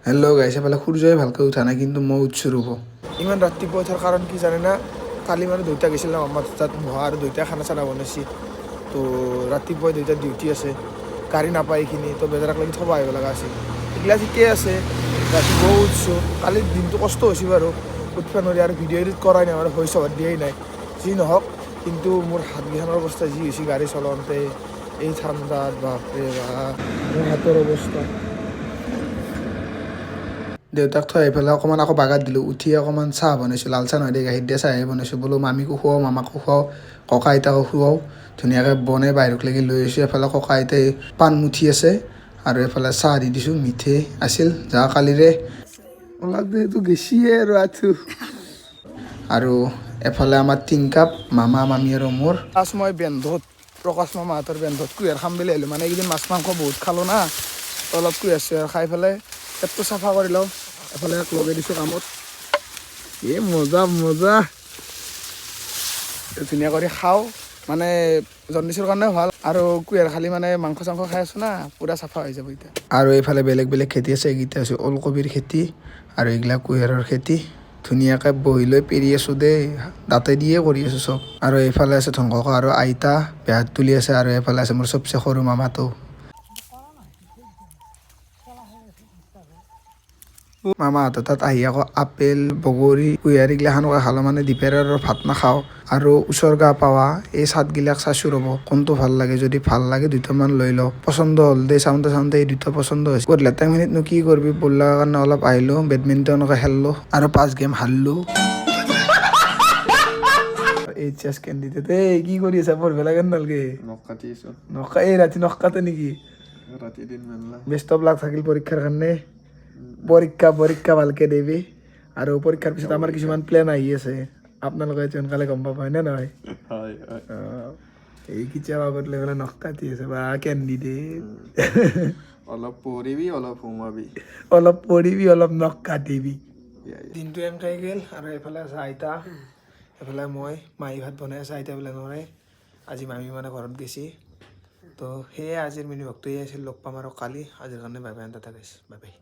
Hello' গাইছে এফালে সূৰ্যই ভালকৈ উঠা নাই কিন্তু মই উঠছোঁ ৰ'ব। ইমান ৰাতিপুৱা উঠাৰ কাৰণ কি জানে না? কালি মানে দেউতা গৈছিল ন আমাৰ তাত বহা আৰু দেউতাই খানা চানা বনাইছে। তো ৰাতিপুৱাই দেউতাৰ ডিউটি আছে, গাড়ী নাপায় এইখিনি, তো বেজাৰক লাগি থ'ব আহিব লগা আছিল। এইগিলা ঠিকেই আছে, ৰাতিপুৱাও উঠছোঁ। কালি দিনটো কষ্ট হৈছে বাৰু, উঠিব নোৱাৰি আৰু ভিডিঅ' এডিট কৰাই নাই আৰু ভইচ অভাৰ দিয়াই নাই। যি নহওক কিন্তু মোৰ হাতকেইখনৰ অৱস্থা যি হৈছে গাড়ী চলাওঁতে, এই ঠাণ্ডাত বাপৰে বাপ মোৰ হাতৰ অৱস্থা। দেউতাক থৈ আহি পেলাই অকণমান আকৌ বাগাত দিলোঁ, উঠি অকণমান চাহ বনাইছোঁ, লাল চাহ নহয় দেই, গাখীৰ দিয়া চাহে বনাইছোঁ। বোলো মামীকো খুৱাওঁ, মামাকো খুৱাওঁ, ককা আইতাকো খুৱাওঁ। ধুনীয়াকৈ বনাই বাহিৰত লাগি লৈ আহিছোঁ। এফালে ককা আইতাই পাণ মুঠি আছে আৰু এফালে চাহ দি দিছোঁ, মিঠৈ আছিল যোৱা কালিৰে। এইটো গেছিয়ে আৰু আঠু। আৰু এফালে আমাৰ 3 কাপ, মামা মামী আৰু মোৰ। ফাৰ্ষ্ট মই বেন্ধত, প্ৰকাশ মামাহঁতৰ বেন্ধত কুঁহিয়াৰ খাম বুলি আহিলোঁ। মানে এইকেইদিন মাছ মাংস বহুত খালোঁ না, অলপ কুঁহিয়াৰ চুহিয়াৰ খাই পেলাই পেটটো চাফা কৰি লওঁ। এফালে লগাই দিছোঁ কামত। মজা মজা ধুনীয়া কৰি খাওঁ, মানে জণ্ডিছৰ কাৰণেও ভাল আৰু কুঁহিয়াৰ খালি মানে মাংস চাংস খাই আছোঁ না, পূৰা চাফা হৈ যাব এতিয়া। আৰু এইফালে বেলেগ বেলেগ খেতি আছে, এইকেইটা আছে ওলকবিৰ খেতি আৰু এইগিলা কুঁহিয়াৰৰ খেতি। ধুনীয়াকৈ বহি লৈ পেৰি আছোঁ দেই, দাঁতে দিয়ে কৰি আছোঁ চব। আৰু এইফালে আছে ধংককা আৰু আইতা বেহাত তুলি আছে, আৰু এইফালে আছে মোৰ চবচে সৰু মামাটো। মামাহঁতৰ তাত আহি আকৌ আপেল, বগৰী, কুঁহিয়াৰ এইগিলাখানকে খালোঁ, মানে দুপৰীয়াৰ ভাত নাখাওঁ। আৰু উছৰ্গা পাৱা এই চাটগিলাক চাইছোঁ ৰ'ব, কোনটো ভাল লাগে, যদি ভাল লাগে দুটামান লৈ লওঁ। পচন্দ হ'ল দেই, চাওঁতে চাওঁতে এই দুটা পচন্দ হৈছে। গধূলি টাইমখিনিতনো কি কৰিবি, পঢ়িবৰ কাৰণে অলপ আহিলোঁ, বেডমিণ্টনকে খেলিলোঁ আৰু 5 গেম হাৰিলোঁ। HS কেণ্ডিডেট এই কি কৰি আছা, পঢ়িব লাগে নালাগে? নখ কাটি আছোঁ। এই ৰাতি নখ কাটে নেকি? ৰাতি দিন মেনলা ব্যস্ত বিলাক থাকিল পৰীক্ষাৰ কাৰণে। পৰীক্ষা ভালকে দিবি, আৰু পৰীক্ষাৰ পিছত আমাৰ কিছুমান প্লেন আহি আছে, আপোনালোকে সোনকালে গম পাব, হয় নে নহয়? এই কেতিয়াবা লৈ পেলাই নখ কাটি আছে বা কেণ্ডিডেট। অলপ পঢ়িবি, অলপ সোমাবি, অলপ পঢ়িবি, অলপ নখ কাটিবি। দিনটো এনেকৈ গ'ল। আৰু এইফালে আছে আইতা, এইফালে মই, মায়ে ভাত বনাই আছে, আইতা বোলে নোৱাৰে, আজি মামী মানে ঘৰত গৈছে। তো সেয়ে আজিৰ মিনি ভক্ত আছিল, লগ পাম আৰু কালি। আজিৰ কাৰণে বাই বাই, টাটা গাইছ, বাই বাই।